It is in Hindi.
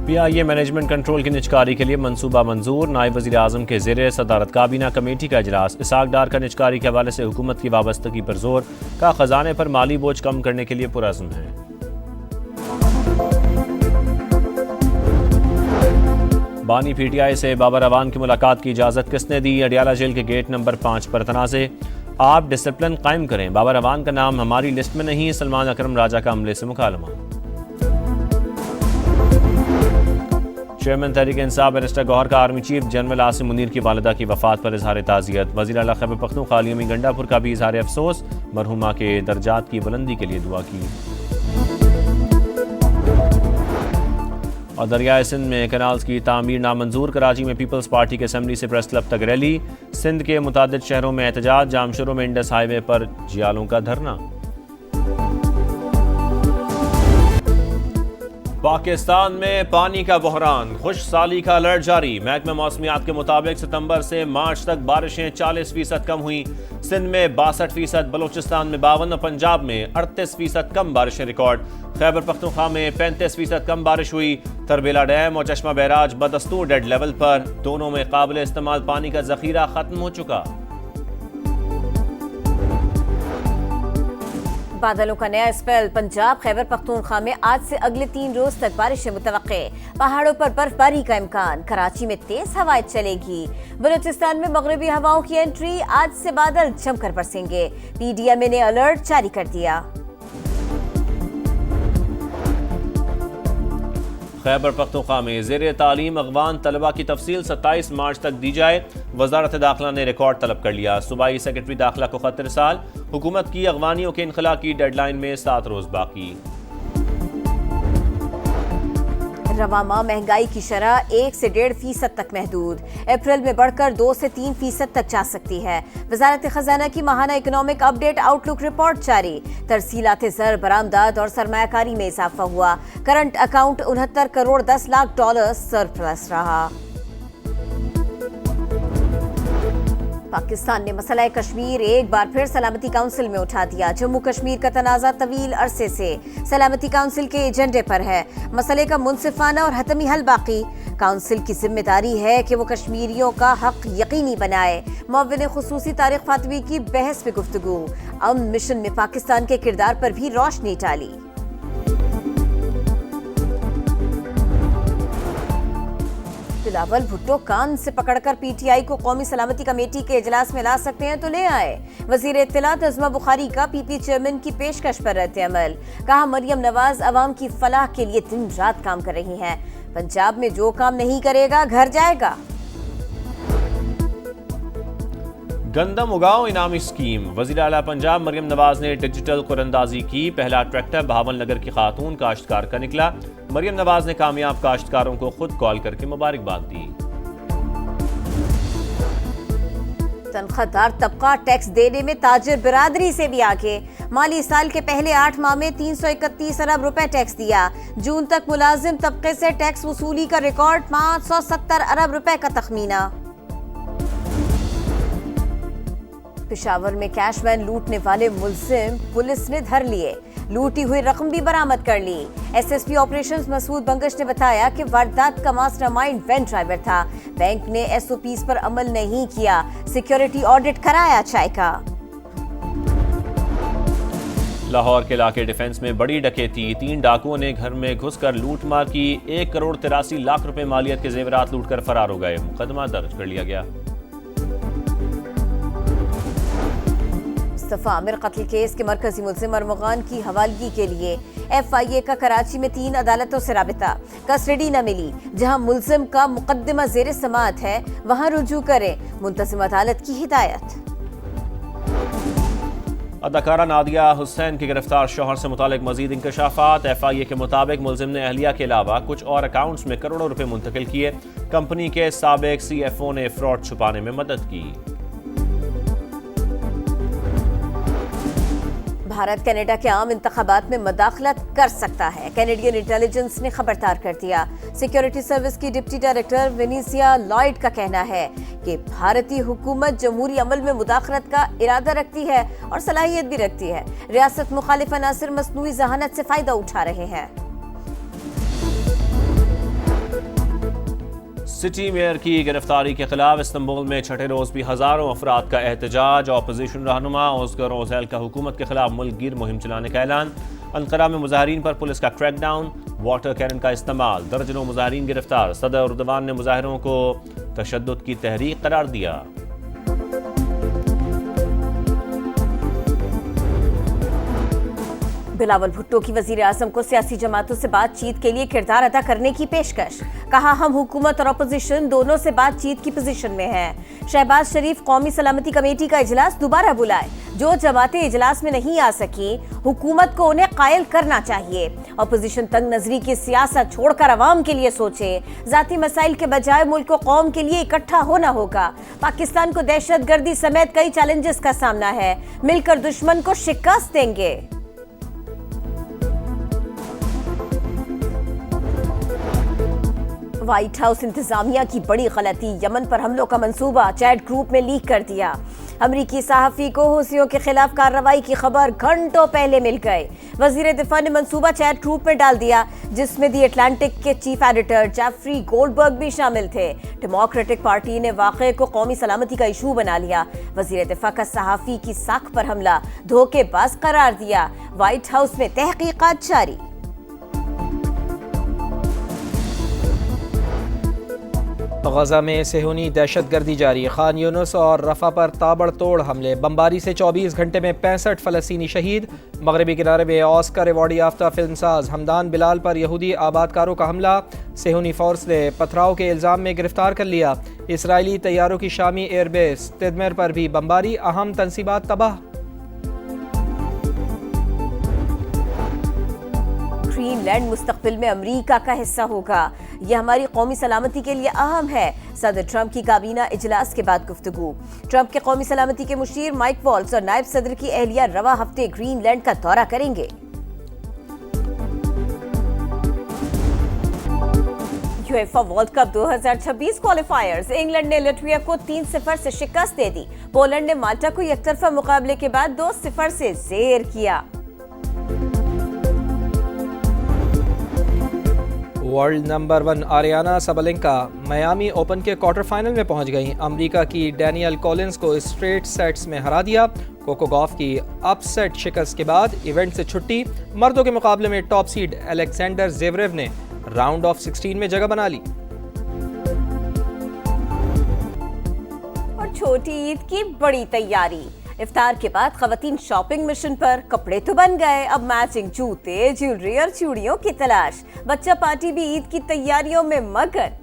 PIA मैनेजमेंट कंट्रोल की निजकारी के लिए मनसूबा मंजूर। नायब वज़ीर आज़म के ज़ेरे सदारत काबीना कमेटी का इजलास। इसहाक डार का निजकारी के हवाले से हुकूमत की वाबस्तगी पर जोर। का खजाने पर माली बोझ कम करने के लिए पुरअज़्म है। बानी PTI से बाबर अवान की मुलाकात की इजाज़त किसने दी? अडियाला जेल के गेट नंबर 5 पर तनाज़े। आप डिसिप्लिन कायम करें, बाबर अवान का नाम हमारी लिस्ट में नहीं। सलमान अकरम राजा का अमले से मुकालमा। चेयरमैन तहरीक इंसाफ बैरिस्टर गौहर का army chief general Asim Munir की वालिदा की वफात पर इजहार ताज़ियत। वज़ीर आला खैबर पख्तूनख्वा अली अमीन गंडापुर का भी इजहार अफसोस। मरहुमा के दर्जात की बुलंदी के लिए दुआ की। और दरियाए सिंध में कैनाल्स की तामीर नामंजूर। कराची में पीपल्स पार्टी के असम्बली से प्रेस क्लब तक रैली। सिंध के मुतादिद शहरों में एहतजाज। जामशुरू में इंडस हाईवे पर जियालों का धरना। पाकिस्तान में पानी का बहरान, खुश साली का अलर्ट जारी। महकमा मौसमियात के मुताबिक सितंबर से मार्च तक बारिशें 40% कम हुई। सिंध में 62%, बलूचिस्तान में 52% और पंजाब में 38% कम बारिशें रिकॉर्ड। खैबर पख्तूनख्वा में 35% कम बारिश हुई। तरबेला डैम और चश्मा बैराज बदस्तूर डेड लेवल पर। दोनों में काबिल इस्तेमाल पानी का जखीरा खत्म हो चुका। बादलों का नया स्पेल। पंजाब खैबर पख्तूनख्वा में आज से अगले 3 रोज तक बारिशें मुतवक्के। पहाड़ों पर बर्फबारी का इम्कान। कराची में तेज हवाएं चलेगी। बलूचिस्तान में मगरबी हवाओं की एंट्री। आज से बादल जमकर बरसेंगे। PDMA ने अलर्ट जारी कर दिया। खैबर पख्तूनख्वा में ज़ेरे तालीम अगवान तलबा की तफसील 27 मार्च तक दी जाए। वजारत दाखिला ने रिकॉर्ड तलब कर लिया। सूबाई सेक्रेटरी दाखिला को खत इरसाल। हुकूमत की अगवानियों के इनखला की डेडलाइन में 7 रोज बाकी। रवा माह महंगाई की शरह 1 से 1.5% तक महदूद। अप्रैल में बढ़कर 2 से 3% तक जा सकती है। वजारत खजाना की माहाना इकोनॉमिक अपडेट आउटलुक रिपोर्ट जारी। तरसीलात ज़र बरामदात और सरमायाकारी में इजाफा हुआ। Current account 69 crore 10 lakh dollar surplus रहा। पाकिस्तान ने मसला कश्मीर एक बार फिर सलामती काउंसिल में उठा दिया। जम्मू कश्मीर का तनाज़ा तवील अरसे से सलामती काउंसिल के एजेंडे पर है। मसले का मुनसिफाना और हतमी हल बाकी। काउंसिल की जिम्मेदारी है कि वो कश्मीरियों का हक यकीनी बनाए। मुअव्विन खुसूसी तारिक फातमी की बहस में गुफ्तगू। अमन मिशन में पाकिस्तान के किरदार पर भी रोशनी डाली। बिलावल भुट्टो कान से पकड़कर PTI को कौमी सलामती कमेटी के इजलास में ला सकते हैं तो ले आए। वजीर इत्तलात अज़मा बुखारी का PP चेयरमैन की पेशकश पर रद्द अमल। कहा मरियम नवाज अवाम की फलाह के लिए दिन रात काम कर रही हैं। पंजाब में जो काम नहीं करेगा घर जाएगा। गंदम उगाओ इनामी स्कीम। वज़ीर आला पंजाब मरियम नवाज ने डिजिटल कुरंदाजी की। पहला ट्रैक्टर बहावलनगर की खातून काश्तकार का निकला। मरियम नवाज ने कामयाब काश्तकारों को खुद कॉल करके मुबारकबाद दी। तनख्वाहदार तबका टैक्स देने में ताजिर बिरादरी से भी आगे। माली साल के पहले 8 माह में 331 अरब रुपए टैक्स दिया। जून तक मुलाजिम तबके से टैक्स वसूली का रिकॉर्ड 570 अरब रुपए का तखमीना। पेशावर में कैश वैन लूटने वाले मुलजिम पुलिस ने धर लिए। लूटी हुई रकम भी बरामद कर ली। SSP ऑपरेशंस मसूद बंगश ने बताया कि वारदात का मास्टरमाइंड वैन ड्राइवर था। बैंक ने SOPs पर अमल नहीं किया। सिक्योरिटी ऑडिट कराया चाय का। लाहौर के इलाके डिफेंस में बड़ी डकैती। 3 डाकुओं ने घर में घुसकर लूटमार की। 1 करोड़ 83 लाख रुपए मालियत के जेवरात लूटकर फरार हो गए। मुकदमा दर्ज कर लिया गया। मुस्तफा आमिर कत्ल केस के मरकजी मुल्जिम अरमगान की हवालगी के लिए FIA का कराची में 3 अदालतों से राबिता। कस्टडी न मिली। जहां मुल्जिम का मुकदमा ज़ेर समाअत है वहां रुजू करें। मुंतज़िम अदालत की हिदायत। अदाकारा नादिया हुसैन के गिरफ्तार शौहर से मुतालिक मजीद इंकशाफात। FIA के मुताबिक मुल्जिम ने अहलिया के अलावा कुछ और अकाउंट्स में करोड़ों रुपए मुंतकिल किए। कंपनी के साबिक CFO ने फ्रॉड छुपाने में मदद की। भारत कनाडा के आम इंतखाबात में मदाखलत कर सकता है। कैनेडियन इंटेलिजेंस ने खबरदार कर दिया। सिक्योरिटी सर्विस की डिप्टी डायरेक्टर विनीसिया लॉयड का कहना है कि भारतीय हुकूमत जमहूरी अमल में मुदाखलत का इरादा रखती है और सलाहियत भी रखती है। रियासत मुखालिफ अनासिर मसनूई जहानत से फायदा उठा रहे हैं। सिटी मेयर की गिरफ्तारी के खिलाफ इस्तांबुल में छठे रोज भी हजारों अफराद का एहतजाज। अपोजिशन रहनुमा ऑस्कर ओज़ेल का हुकूमत के खिलाफ मुल्क गिर मुहिम चलाने का ऐलान। अंकारा में मुजाहिरीन पर पुलिस का क्रैकडाउन, वाटर कैनन का इस्तेमाल, दर्जनों मुजाहिरीन गिरफ्तार। सदर एर्दोगान ने मुजाहिरों को तशद्दुद की तहरीक करार दिया। बिलावल भुट्टो की वजीर आजम को सियासी जमातों से बातचीत के लिए किरदार अदा करने की पेशकश। कहा, हम हुकूमत और अपोजिशन दोनों से बातचीत की पोजीशन में हैं। शहबाज शरीफ कौमी सलामती कमेटी का इजलास दोबारा बुलाए। जो जमातें इजलास में नहीं आ सकी, हुकूमत को उन्हें कायल करना चाहिए। अपोजिशन तंग नजरी की सियासत छोड़कर अवाम के लिए सोचे। जाती मसाइल के बजाय मुल्क को कौम के लिए इकट्ठा होना होगा। पाकिस्तान को दहशतगर्दी समेत कई चैलेंजेस का सामना है। मिलकर दुश्मन को शिकस्त देंगे। व्हाइट हाउस इंतजामिया की बड़ी गलती, यमन पर हमलों का मंसूबा चैट ग्रुप में लीक कर दिया। अमरीकी सहाफी को हुसियों के खिलाफ कार्रवाई की खबर घंटों पहले मिल गई। वजीर दिफा ने मंसूबा चैट ग्रुप में डाल दिया, जिसमें दी अटलांटिक के चीफ एडिटर जेफरी गोल्डबर्ग भी शामिल थे। डेमोक्रेटिक पार्टी ने वाक़े को कौमी सलामती का इशू बना लिया। वजीर दिफा का सहाफी की साख पर हमला धोखेबाज करार दिया। व्हाइट हाउस में तहकीकात जारी। गजा में सेहूनी दहशतगर्दी जारी। खान यूनुस और रफा पर ताबड़तोड़ हमले। बमबारी से 24 घंटे में 65 फ़लस्तीनी शहीद। मगरबी किनारे में ऑस्कर अवार्ड याफ्ता फिल्मसाज हमदान बिलाल पर यहूदी आबादकारों का हमला। सेहूनी फोर्स ने पथराव के इल्ज़ाम में गिरफ्तार कर लिया। इसराइली तैयारों की शामी एयरबेस तिदमिर पर भी बमबारी, अहम तनसीबात तबाह। ग्रीनलैंड मुस्तकबिल में अमेरिका का हिस्सा होगा। यह हमारी कौमी सलामती के लिए अहम है। सदर ट्रंप की काबीना इजलास के बाद गुफ्तगू। ट्रंप के कौमी सलामती के मुशीर माइक वॉल्स और नायब सदर की एहलिया रवा हफ्ते ग्रीनलैंड का दौरा करेंगे। UEFA world cup 2026 क्वालिफायर्स। इंग्लैंड ने लाटविया को 3-0 से शिकस्त दे दी। पोलैंड ने माल्टा को एकतरफा मुकाबले के बाद 2-0 से ज़ेर किया। World number 1 Ariana Sabalenka Miami open के क्वार्टर फाइनल में पहुंच गई। अमेरिका की डैनियल कॉलिंस को स्ट्रेट सेट्स में हरा दिया। कोको गॉफ की अपसेट शिकस्त के बाद इवेंट से छुट्टी। मर्दों के मुकाबले में टॉप सीड अलेक्जेंडर ज़ेवरेव ने राउंड ऑफ 16 में जगह बना ली। और छोटी ईद की बड़ी तैयारी। इफ्तार के बाद खवातीन शॉपिंग मिशन पर। कपड़े तो बन गए, अब मैचिंग जूते, ज्वेलरी और चूड़ियों की तलाश। बच्चा पार्टी भी ईद की तैयारियों में मगन।